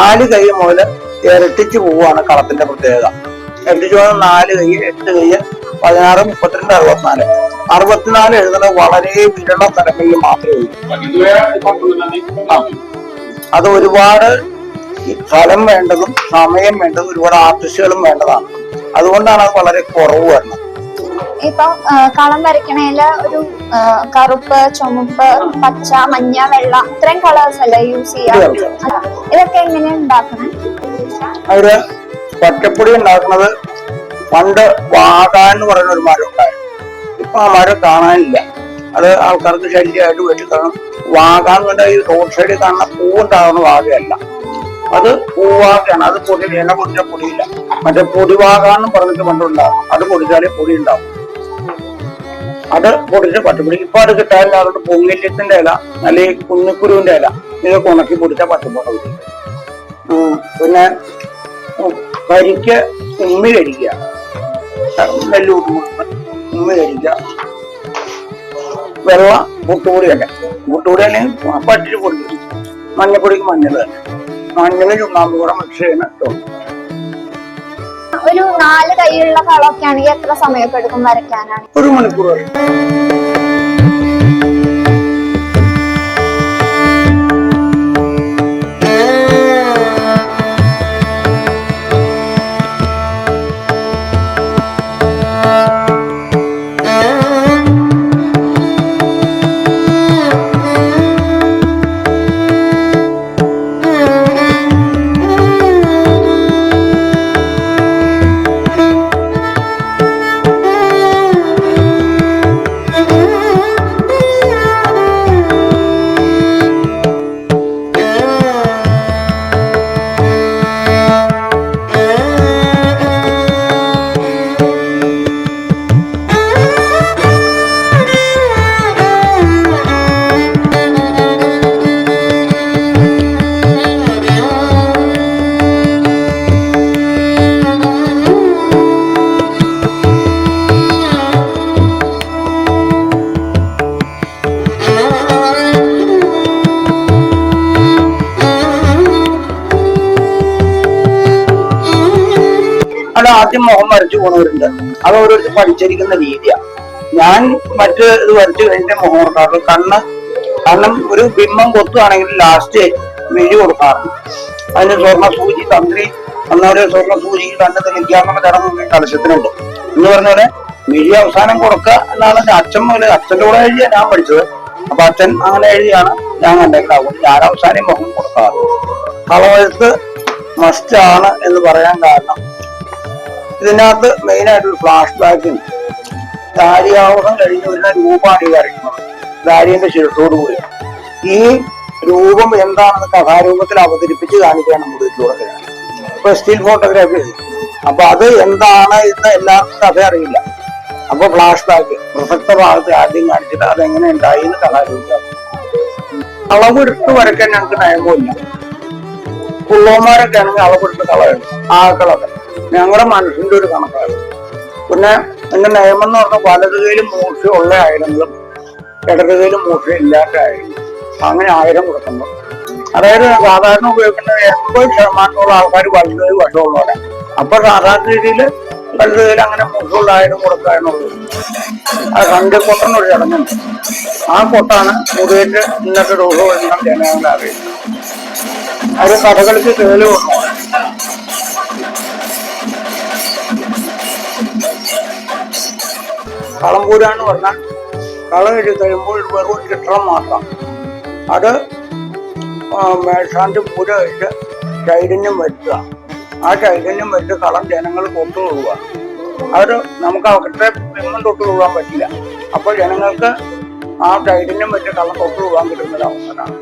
4 കൈ മുതൽ ഇരട്ടിച്ച് പോവുകയാണ് കളത്തിന്റെ പ്രത്യേകത. ഇരട്ടിച്ച് പോകുന്ന 4 കൈ, 8 കൈ, 16, 32, 64. 64 എഴുതുന്നത് വളരെ വിരള സ്ഥലങ്ങളിൽ മാത്രമേ ഉള്ളൂ. അത് ഒരുപാട് ഫലം വേണ്ടതും സമയം വേണ്ടതും ഒരുപാട് ആർട്ടിസ്റ്റുകളും വേണ്ടതാണ്. അതുകൊണ്ടാണ് അത് വളരെ കുറവ് വരുന്നത്. ഇപ്പൊ കളം വരയ്ക്കണേല് ഒരു കറുപ്പ്, ചുമപ്പ്, പച്ച, മഞ്ഞ, വെള്ള ഇത്രയും കളേഴ്സ് അല്ലേ യൂസ് ചെയ്യാം. ഇതൊക്കെ എങ്ങനെയാ ഉണ്ടാക്കണേ? അവര് പച്ചപ്പൊടി ഉണ്ടാക്കുന്നത് പണ്ട് വാകാൻ എന്ന് പറയുന്ന ഒരു മരം ഉണ്ടായിരുന്നു. ഇപ്പൊ ആ മരം കാണാനില്ല. അത് ആൾക്കാർക്ക് ശല്യമായിട്ട് വീട്ടിൽ കാണും. വാകാൻ കൊണ്ട് ഈ റോഡ് സൈഡിൽ കാണുന്ന പൂവുണ്ടാകുന്ന വാകയല്ല, അത് പൂവാകയാണ്. അത് പൊടി ഇല പൊടിച്ച പൊടിയില്ല. മറ്റേ പൊടിവാകാന്നും പറഞ്ഞിട്ട് പണ്ടുണ്ടാകും. അത് പൊടിച്ചാലേ പൊടി ഉണ്ടാവും. അത് പൊടിച്ച് പച്ചപ്പൊടി ഇപ്പൊ അത് കിട്ടാനില്ല. അതുകൊണ്ട് പൊങ്ങില്യത്തിന്റെ ഇല, അല്ലെങ്കിൽ കുന്നിക്കുരുവിന്റെ ഇല, ഇതൊക്കെ ഉണക്കി പൊടിച്ച പച്ചപ്പൊടി കിട്ടും. പിന്നെ കരിക്ക് ഉമ്മി കഴിക്കുക, നെല്ലൂട്ട് ഉമ്മി കഴിക്കുക, വെള്ള പുട്ടുപൊടിയല്ലേ, പുട്ടുപൊടി അല്ലെങ്കിൽ പറ്റിച്ച് പൊടിക്കും. മഞ്ഞപ്പൊടിക്ക് മഞ്ഞൾ തന്നെ, മഞ്ഞൾ ചുണ്ണാമ്പ് കൂടെ മിക്സ് ചെയ്യുന്ന ഒരു 4 കൈയുള്ള കളമൊക്കെ ആണെങ്കിൽ എത്ര സമയമൊക്കെ എടുക്കും വരയ്ക്കാനാണ്? 1 മണിക്കൂർ വരെ. അവിടെ ആദ്യം മുഖം വരച്ചു പോകുന്നവരുണ്ട്. അത് ഓരോരുത്തർ പഠിച്ചിരിക്കുന്ന രീതിയാണ്. ഞാൻ മറ്റ് ഇത് വരച്ചു കഴിഞ്ഞ മുഖം കൊടുക്കാറുണ്ട്. കാരണം ഒരു ബിംബം കൊത്തുകയാണെങ്കിൽ ലാസ്റ്റ് വിഴി കൊടുക്കാറുണ്ട്. അതിന് സ്വർണ്ണ സൂചി തന്ത്രി അന്നവരെ സ്വർണ്ണ സൂചി തന്നെ തെളിയിക്കാന്നുള്ള ചടങ്ങ് കലശത്തിനുണ്ട്. എന്ന് പറഞ്ഞ പോലെ വിഴി അവസാനം കൊടുക്കുക എന്നാണ് അച്ഛൻ മുതൽ അച്ഛൻ്റെ കൂടെ എഴുതിയാണ് ഞാൻ പഠിച്ചത്. അപ്പൊ അച്ഛൻ അങ്ങനെ എഴുതിയാണ് ഞാൻ കണ്ടേക്കാവും. ഞാൻ അവസാനം മുഖം കൊടുക്കാറ്. കളവെഴുത്ത് മസ്റ്റ് ആണ് എന്ന് പറയാൻ കാരണം ഇതിനകത്ത് മെയിനായിട്ടൊരു ഫ്ലാഷ് ബാക്ക് ഉണ്ട്. ദാരിയാവസം കഴിഞ്ഞ് വരുന്ന രൂപമാണ് ഈ വരയ്ക്കുന്നത്. ദാരിയന്റെ ശിരത്തോടു കൂടി ഈ രൂപം എന്താണെന്ന് കഥാരൂപത്തിൽ അവതരിപ്പിച്ച് കാണിക്കുകയാണ് മുഴുവൻ. ഇപ്പൊ സ്റ്റിൽ ഫോട്ടോഗ്രാഫി. അപ്പൊ അത് എന്താണ് എന്ന് എല്ലാവർക്കും കഥ അറിയില്ല. അപ്പൊ ഫ്ലാഷ് ബാക്ക് പ്രസക്ത ഭാഗത്ത് ആദ്യം കാണിച്ചിട്ട് അതെങ്ങനെ ഉണ്ടായി എന്ന് കഥാരൂപം. അളവെടുത്ത് വരയ്ക്കാൻ ഞങ്ങൾക്ക് നയമമില്ല. കുള്ളോമാരൊക്കെ ആണെങ്കിൽ അളവെടുത്ത് കളയുണ്ട്. ആ കളറ് ഞങ്ങളുടെ മനസ്സിന്റെ ഒരു കണക്കാണ്. പിന്നെ എന്റെ നിയമം എന്ന് പറഞ്ഞാൽ വലത് കയ്യിലും മൂർച്ചയുള്ള ആയിരങ്ങളും ഇടത് കയ്യിലും മൂർച്ച ഇല്ലാത്ത ആയിരങ്ങളും, അങ്ങനെ 1000 കൊടുക്കുന്നു. അതായത് സാധാരണ ഉപയോഗിക്കുന്ന 80% ആൾക്കാർ വലത് കൈ വശമുള്ളവരാണ്. അപ്പൊ സാധാരണ രീതിയിൽ വലത് കയ്യിൽ അങ്ങനെ മൂർച്ചയുള്ള 1000 കൊടുക്കാനുള്ളത്. അത് സന്ധ്യക്കൊട്ടെന്നൊരു ചടങ്ങുണ്ട്. ആ കൊട്ടാണ് മുറിയിട്ട് ഇന്നത്തെ ദിവസം എല്ലാം ജനങ്ങളെ അറിയുന്നത്. അത് കഥകളിക്ക് കേളി വന്നു. കളംപൂരാന്ന് പറഞ്ഞാൽ കളം എഴുതി കഴിയുമ്പോൾ വെറും ചിത്രം മാത്രം. അത് മേൽശാന്തി പൂര കഴിച്ച് ചൈതന്യം വരുത്തുക. ആ ചൈതന്യം വെച്ച് കളം ജനങ്ങൾ തൊട്ടുകൊള്ളുക. അവർ നമുക്ക് അവരുടെ ബിംബം തൊട്ടുകൊള്ളാൻ പറ്റില്ല. അപ്പോൾ ജനങ്ങൾക്ക് ആ ചൈതന്യം വെച്ച് കളം തൊട്ടുകൊള്ളാൻ കിട്ടുന്ന ഒരു അവസരമാണ്.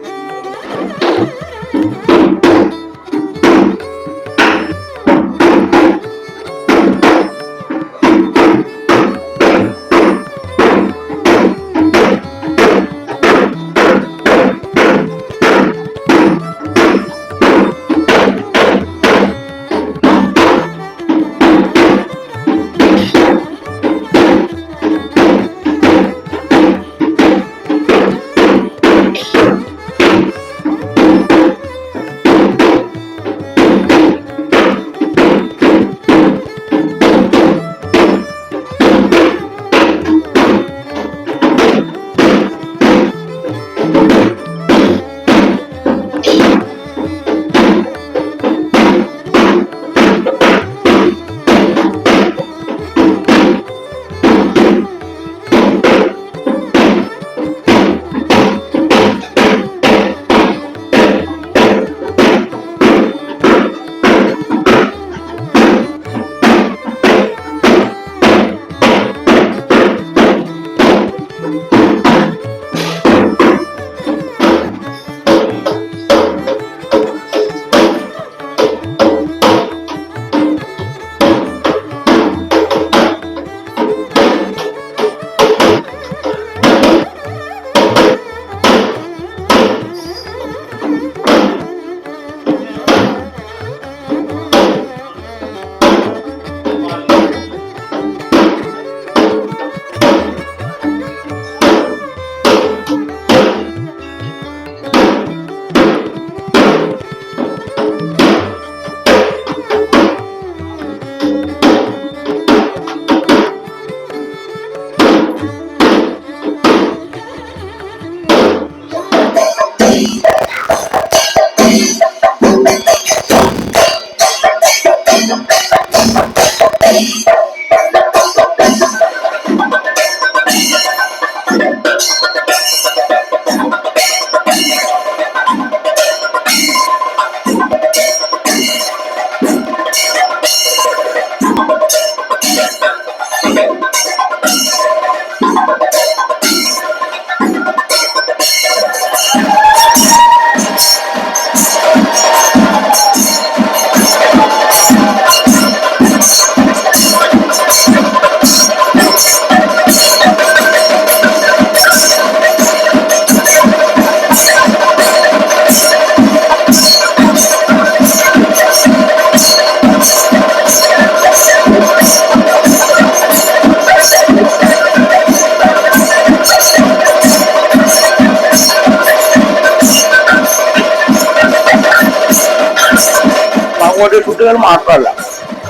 കുട്ടികൾ മാത്രമല്ല,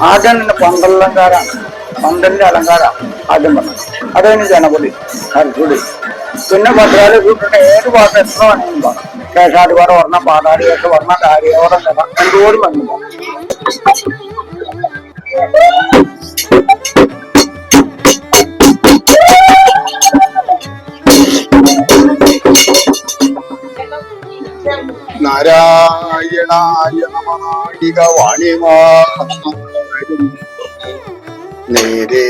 ആദ്യം തന്നെ പന്തലിന്റെ അലങ്കാരാണ് ആദ്യം പറഞ്ഞത്. അത് കഴിഞ്ഞ് ജനപൊലി, കരച്ചുടി, പിന്നെ ഭദ്രാലയ കൂട്ടിന്റെ ഏത് ഭാഗത്ത് എത്ര വേണമെങ്കിലും പാടാം. കേശാദിപാട് പറഞ്ഞ, പാടാടി കേട്ട് പറഞ്ഞ, കാര്യോടെ എന്തോടും വന്നു. നാരായണായ നമനായിക വാണിമാ നേരേ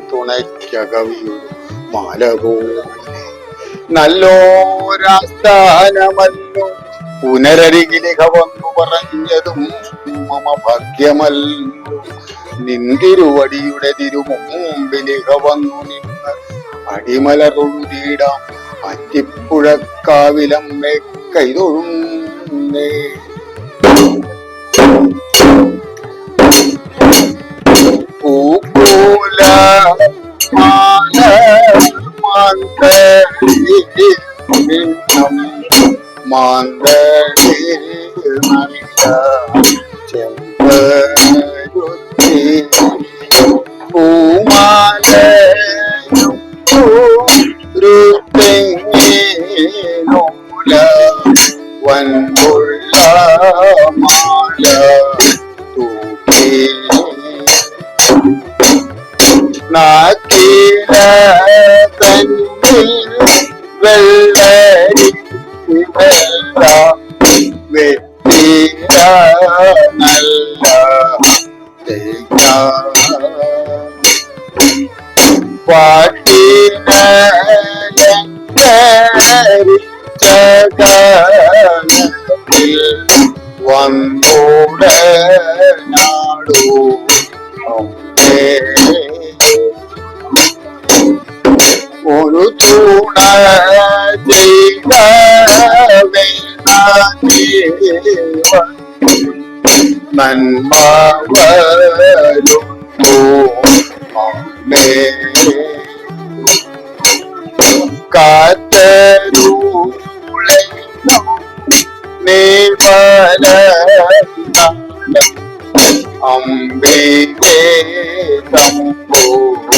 തുണയ്ക്കകവിയുടെ മാലകോ നല്ലോരാസ്ഥാനമല്ലോ പുനരരികിലിക വന്നു പറഞ്ഞതും മമ ഭാഗ്യമല്ലോ. നിന്തിരുവടിയുടെ തിരുമുമ്പിലിക വന്നു നിന്ന് അടിമലതൊഴുതിയിടാം അറ്റിപ്പുഴക്കാവിലമ്മേ കൈതൊഴുന്നേ. പൂക്കൂല മാല മാന്തളി നല്ല ചെമ്പരുത്തി പൂമാലയും തെങ്ങിനൂല വൻപുള്ള മാല തൂക്കി നാക്കില തന്നിൽ വെള്ളരി വെള്ള വെട്ടില നല്ല തേങ്ങ പാട്ടിനീ വന്നോടനാടു ഒരു തൂണ ചെയ്ത നന്മവരുന്നു അമ്മേ. കാറ്റരുളെ നീ വല അംബികേ തമ്പൂരാട്ടി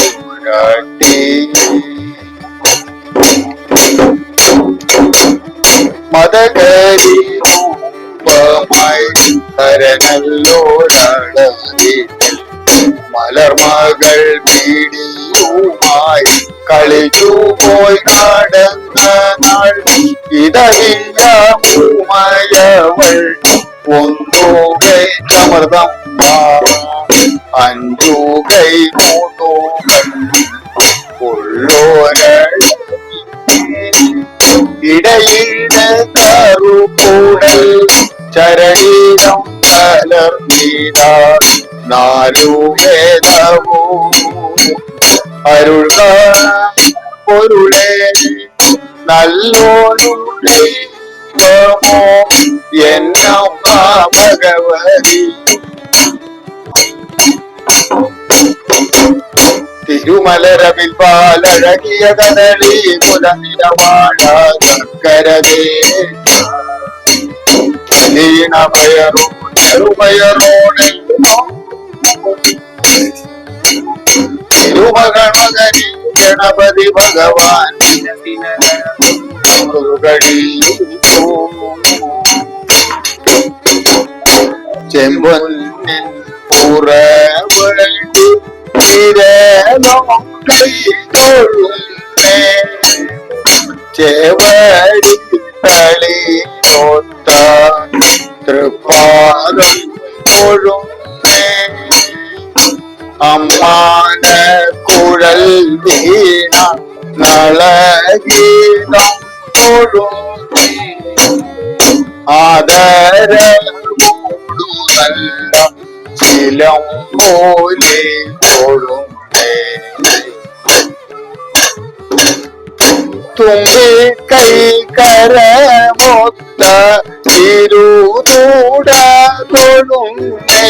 മദകരി രൂപമായി കരനല്ലോരളി മലർമകൾ പീടിയുമായി കളിച്ചു പോയി നടന്ന നാൾ ഇതറിയ മൂമയവൾ ഒന്നുകൈ അമൃതം അഞ്ചുകൈ മൂന്നുകൾ ഉള്ളോര ഇടയിടെ കറുപ്പുടൽ ചരണീരം കലർന്നീത നാലു വേദവും അരുൾക പൊരുളെ നല്ലോരുളെ എന്നമ്മ ഭഗവതി. തിരുമലരവിൽ പാലഴകിയ കദളി പുലനിലവാഴ ചക്കരവേ ലീണപയറോ ചെറുപയറോടെ തിരുമകമകനി ഗണപതി ഭഗവാൻ ചെമ്പൊന്നിൻ പുറവണ്ടി കൈതൊഴുന്നേ ചേവടി തളിയൊത്ത തൃപ്പാദം തൊഴുന്നേ അമ്മാന കുഴൽ വീണ നളഗീതം തൊഴുന്നേ ആദര നല്ല ചിലം പോലെ തൊഴുന്നേ തുമ്പി കൈ കരമൊത്ത തിരുതൂട തൊഴുന്നേ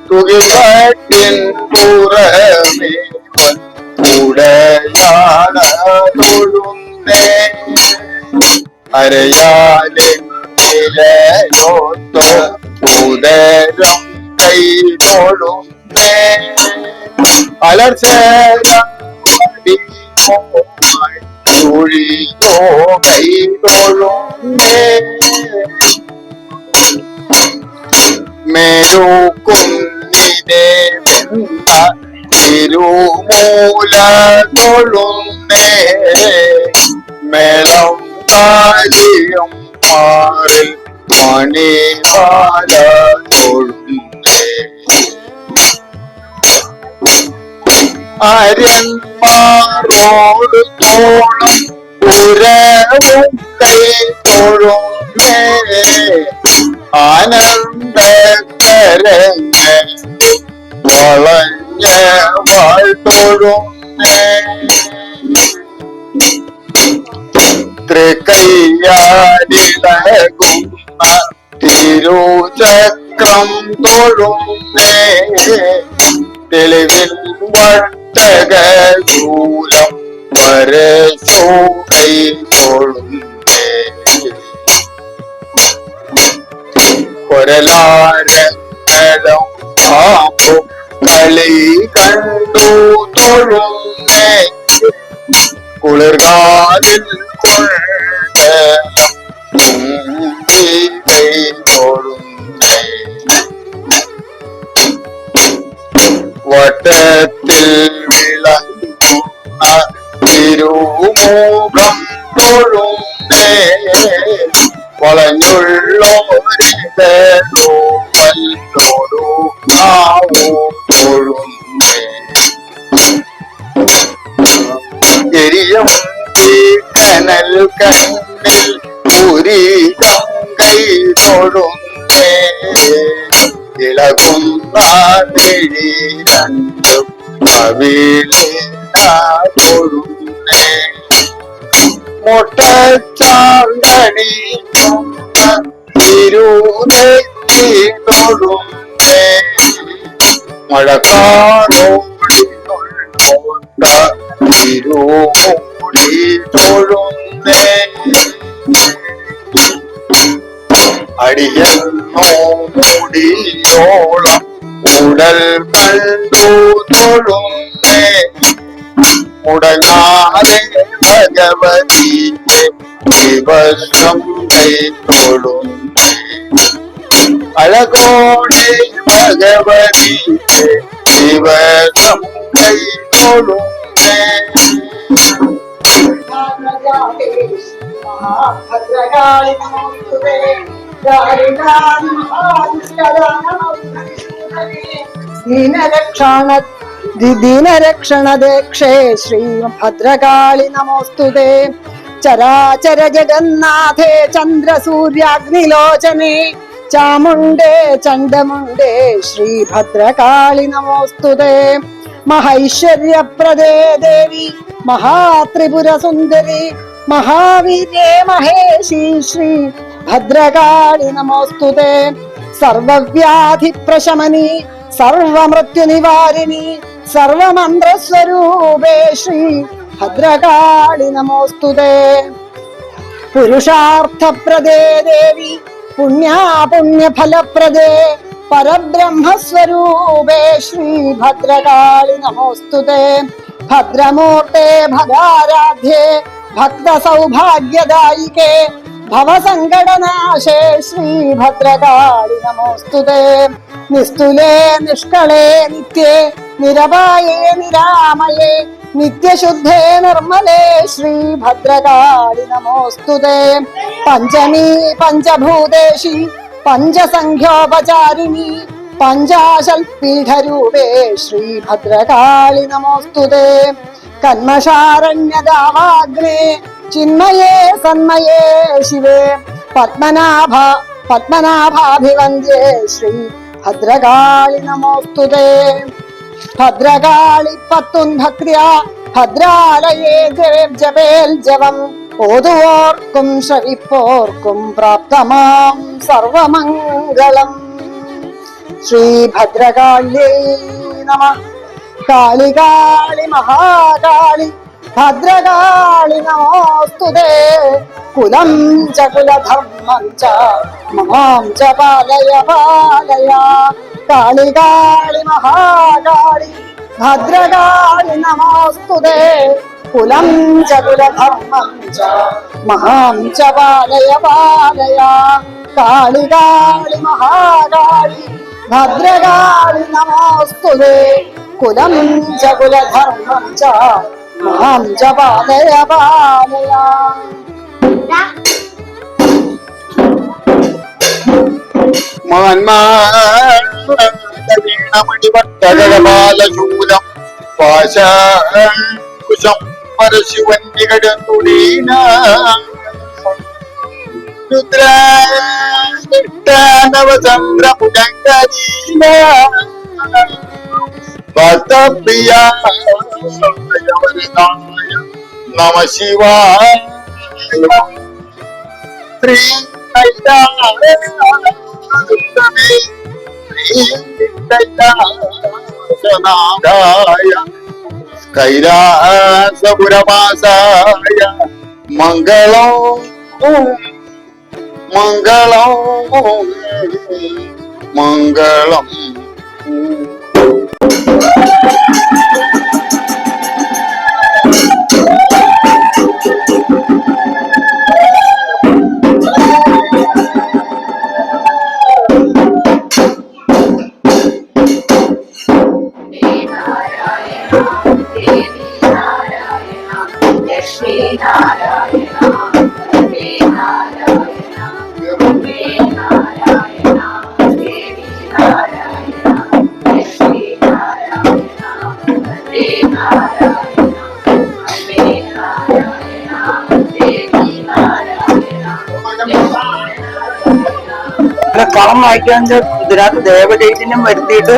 തുകിൽവട്ടിൻ പുറമേ ഉടയാള തൊഴുന്നേ അരയാലിൻ ചിലയോത്ത ഉദരം കൈ തൊഴുന്നേ അലർച്ചേരമായി ചുഴിയോ കൈ തൊഴുന്നേ മേരുക്കുന്നിനെ വെന്ന തിരുമൂല തൊഴുന്നേ മേളം കാലിയും മാറിൽ മണിമാല തൊഴുന്നേ ആര്യന്മാരോട് തോളം പുരവും കൈ തൊഴുന്നേ ആനന്ദകരങ്ങ വളഞ്ഞ വാഴ്തൊഴുന്നേ തൃക്കയ്യാലിളകുന്ന തിരുചക്രം തൊഴുന്നേ തെളിവിൽ വട്ടകശൂലം പരശോകൈ തൊഴുന്നേ കൊരലാരങ്ങളും പാമ്പും കളി കണ്ടു തൊഴുന്നേ കുളിർകാലിൽ കൊണ്ട് കൈ തൊഴുന്നേ വട്ടത്തിൽ വിളങ്ങുന്ന തിരുമുഖം തൊഴുന്നേ വളഞ്ഞുള്ളോരിതോ വല്ലോടു നാവോ തൊഴുന്നേ എരിയം കനൽ കണ്ണിൽ പുരി കൈ തൊഴുന്നേ ഇളകുന്ന മിഴി രണ്ടും കവിളിന തൊഴുന്നേ മുട്ടച്ചാങ്കണി തിരുനെറ്റി തൊഴുന്നേ മഴക്കാറോടിനുള്ളോട്ട തിരുമൂടി തൊഴുന്നേ അടിയെന്നോ മുടിയോളം ഉടൽ കണ്ടു തൊഴുന്നേ മുടങ്ങാതെ ഭഗവതിയെ ദിവസം കൈ തൊഴുന്നേ അഴകോടെ ഭഗവതിയെ ദിവസം കൈ തൊഴുന്നേ ദീനരക്ഷണദേക്ഷേ ശ്രീ ഭദ്രകാളി നമോസ്തുതേ ചരാചര ജഗന്നാഥേ ചന്ദ്രസൂര്യാഗ്നിലോചനേ ചാമുണ്ടേ ചണ്ഡമുണ്ടേ ശ്രീ ഭദ്രകാളി നമോസ്തുതേ മഹൈശ്വര്യപ്രദേ ദേവി മഹാത്രിപുര സുന്ദരി മഹാവീര്യേ മഹേശി ശ്രീ ഭദ്രകാളി നമോസ്തുതേ സർവവ്യാധി പ്രശമനി സർവമൃത്യു നിവാരിണി സർവമന്ത്രസ്വരൂപേ ശ്രീ ഭദ്രകാളി നമോസ്തുതേ പുരുഷാർത്ഥപ്രദേ ദേവി പുണ്യാപുണ്യഫലപ്രദേ പരബ്രഹ്മസ്വരൂപേ ശ്രീ ഭദ്രകാളി നമോസ്തുതേ ഭദ്രമൂർത്തേ ഭഗാരാധ്യേ ഭക്ത സൗഭാഗ്യദായികേ ഭവസങ്കടനാശേ ശ്രീ ഭദ്രകാളി നമോസ്തുതേ നിസ്തുലേ നിഷ്കളേ നിത്യേ നിരപായേ നിരാമയേ നിത്യശുദ്ധേ നിർമ്മലേ ശ്രീ ഭദ്രകാളി നമോസ്തുതേ പഞ്ചമീ പഞ്ചഭൂതേഷി പഞ്ചസംഖ്യോപചാരിണി പഞ്ചാശൽ പീഠരൂപേ ശ്രീ ഭദ്രകാളി നമോസ്തുതേ കന്മഷാരണ്യദാവാഗ്നേ ചിന്മയേ സന്മയേ ശിവേ പത്മനാഭാഭിവന്ദ്യേ ശ്രീ ഭദ്രകാളി നമോസ്തുതേ ഭദ്രകാളി പത്തുൻ ഭക്ര്യാ ഭദ്രാലയേ ജപേൽ ജപം ഓതുവോർക്കും ശ്രവിപ്പോർക്കും പ്രാപ്തമാം സർവമംഗളം ശ്രീ ഭദ്രകാള്യൈ നമഃ കാളി കാളി മഹാകാളി ഭദ്രകാളി നമോസ്തുതേ കുലം ച കുലധർമ്മം ച മാം ച പാലയ പാലയ കാളി കാളി മഹാകാളി ഭദ്രകാളി നമോസ്തുതേ കുലം ച കുലധർമ്മം ച മഹാം ച പാലയ പാലയ കാളി കാളി മഹാകാളി ഭദ്രകാളി നമോസ്തുതേ കുലം ച കുലധർമ്മം ച മഹാം ച പാലയ പാലയ. മാന്മാമണിവട്ടകപാലശൂലം പാശാകുശം പരശുവൻ നികടനുടീന രുദ്രാനവചന്ദ്രമുടങ്കരീന ഭക്തപ്രിയ നമ ശിവായ ശ്രീ കൈലാസപുരവാസായ മംഗളം മംഗളം മംഗളം. കളം വായിക്കാൻ ഇതിനകത്ത് ദേവചൈതന്യം വരുത്തിയിട്ട്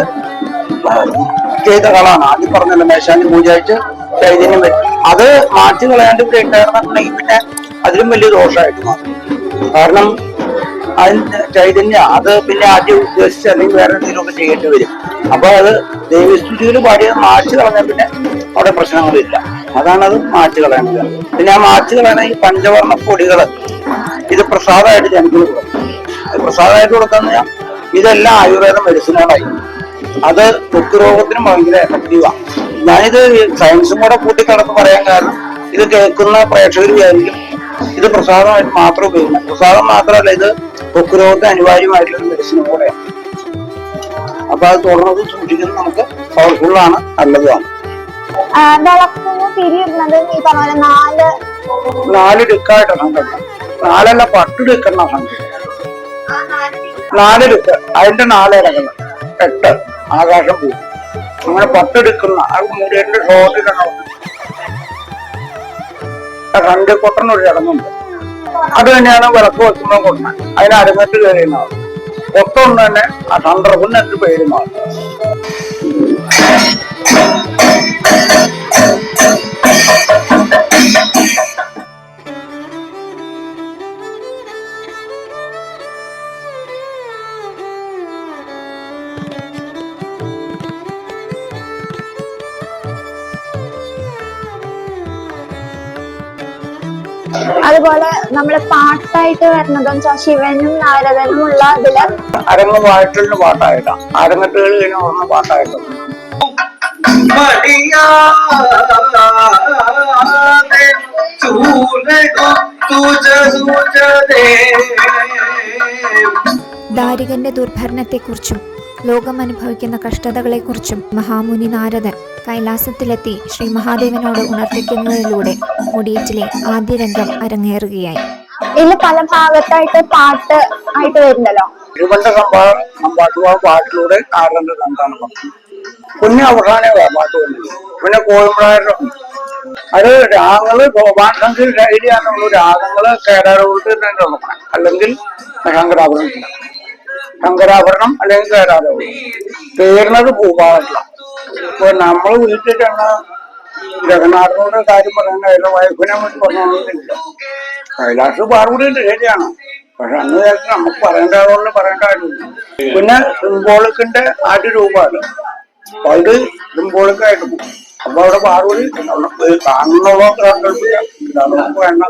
ചെയ്ത കളമാണ്. ആദ്യം പറഞ്ഞല്ലോ മേശാന്തി പൂജയായിട്ട് ചൈതന്യം വരും. അത് മാറ്റി കളയാണ്ട് ഇവിടെ ഉണ്ടായിരുന്നുണ്ടെങ്കിൽ പിന്നെ അതിലും വലിയ ദോഷമായിട്ട് മാറും. കാരണം അതിന് ചൈതന്യം അത് പിന്നെ ആദ്യം ഉദ്ദേശിച്ച് അല്ലെങ്കിൽ വേറെ എന്തെങ്കിലുമൊക്കെ ചെയ്യേണ്ടി വരും. അപ്പൊ അത് ദേവീസ്തുതിയിൽ പാടിയത് മാറ്റി കളഞ്ഞാൽ പിന്നെ അവിടെ പ്രശ്നങ്ങളില്ല. അതാണത് മാറ്റി കളയേണ്ടത്. പിന്നെ ആ മാറ്റി കളയണ ഈ പഞ്ചവർണ്ണ പൊടികൾ ഇത് പ്രസാദമായിട്ട് ജനത്തിന് കൊടുക്കും. പ്രസാദമായിട്ട് കൊടുക്കാന്ന് പറഞ്ഞാൽ ഇതെല്ലാം ആയുർവേദ മെഡിസിനുകളായി. അത് ത്വക്ക് രോഗത്തിനും ഭയങ്കര എഫക്റ്റീവാണ്. ഞാനിത് സയൻസും കൂടെ കൂട്ടിക്കടന്ന് പറയാൻ കാരണം ഇത് കേൾക്കുന്ന പ്രേക്ഷകർ വിചാരിക്കും ഇത് പ്രസാദമായിട്ട് മാത്രം ഉപയോഗിക്കണം. പ്രസാദം മാത്രമല്ല, ഇത് ത്വക്ക് രോഗത്തിന് അനിവാര്യമായിട്ടുള്ള മെഡിസിനും കൂടെയാണ്. അപ്പൊ അത് തുടർന്ന് സൂക്ഷിക്കുന്നത് നമുക്ക് പവർഫുള്ളാണ്, നല്ലതുമാണ്. വിളക്കിന് തിരിയിടുന്നത് ഈ പറഞ്ഞ പോലെ 4 ഡിക്കായിട്ടാണ് കണ്ടത്. 4 അല്ല 10 ഡിക്കെണ്ണ കണ്ടത്. 4 ഡിക്ക്, അതിന്റെ 4 ഇടകള് 8 ആകാശം പോകും. അങ്ങനെ 10 എടുക്കുന്ന അത് മുടിയുടെ ഷോട്ടിലാണ്. രണ്ട് കൊട്ടനൊരു ചടങ്ങുണ്ട്. അത് തന്നെയാണ് വിളക്ക് വെക്കുമ്പോൾ കൊണ്ടുവന്നത്. അതിന് അരങ്ങത്ത് കയറിയുന്നതാണ്. കൊട്ടൊന്ന് തന്നെ ആ സന്ദർഭം എനിക്ക് പേരുമാണ്. അതുപോലെ നമ്മള് പാട്ടായിട്ട് വരുന്നതും ശിവനും നാരദനും ഉള്ള ഇതില് അരങ്ങ് വായിട്ടലിന് പാട്ടായിട്ടാണ്. അരങ്ങട്ടുകൾ കഴിഞ്ഞ ഓർമ്മ പാട്ടായിട്ടാണ്. ദാരികന്റെ ദുർഭരണത്തെക്കുറിച്ചും ലോകം അനുഭവിക്കുന്ന കഷ്ടതകളെക്കുറിച്ചും മഹാമുനി നാരദൻ കൈലാസത്തിലെത്തി ശ്രീ മഹാദേവനോട് ഉണർത്തിക്കുന്നതിലൂടെ മുടിയേറ്റിലെ ആദ്യ രംഗം അരങ്ങേറുകയായി. ഇതില് പല ഭാഗത്തായിട്ട് പാട്ട് ആയിട്ട് വരുന്നല്ലോ. ഇരുപണ്ട പാട്ടിലൂടെ നാരദന്റെ എന്താണ് പുണ്യ അവസാനേ പാട്ട് വന്നത്. പിന്നെ കോയമ്പഴായിട്ട് അത് രാഗങ്ങള് സോപാൻ സംഖ്യ ശൈലിയാണുള്ള രാഗങ്ങള് കേരാരോട്ട് തന്നെ തുടങ്ങണം. അല്ലെങ്കിൽ ശങ്കരാഭരണം അല്ലെങ്കിൽ കേരാരോട് തീർന്നത് പൂപാടല്ല. ഇപ്പൊ നമ്മള് വീട്ടിൽ ചെന്ന ജഗന്നാഥനോട് കാര്യം പറയേണ്ട അതിന്റെ വൈഫിനെ വേണ്ടി പറഞ്ഞില്ല. കൈലാസ് പാർവതിയുണ്ട്, ശരിയാണ്. പക്ഷെ അന്ന് നേരത്തെ നമുക്ക് പറയേണ്ടതുകൊണ്ട് പറയേണ്ട കാര്യമില്ല. പിന്നെ സിംബോളിക്കിന്റെ ആദ്യ രൂപമാണ്. അപ്പൊ അത് സിംബോളിക്കായിട്ട് അപ്പൊ അവിടെ പാർവതി കാണുന്നുള്ള നമുക്ക് വേണ്ട.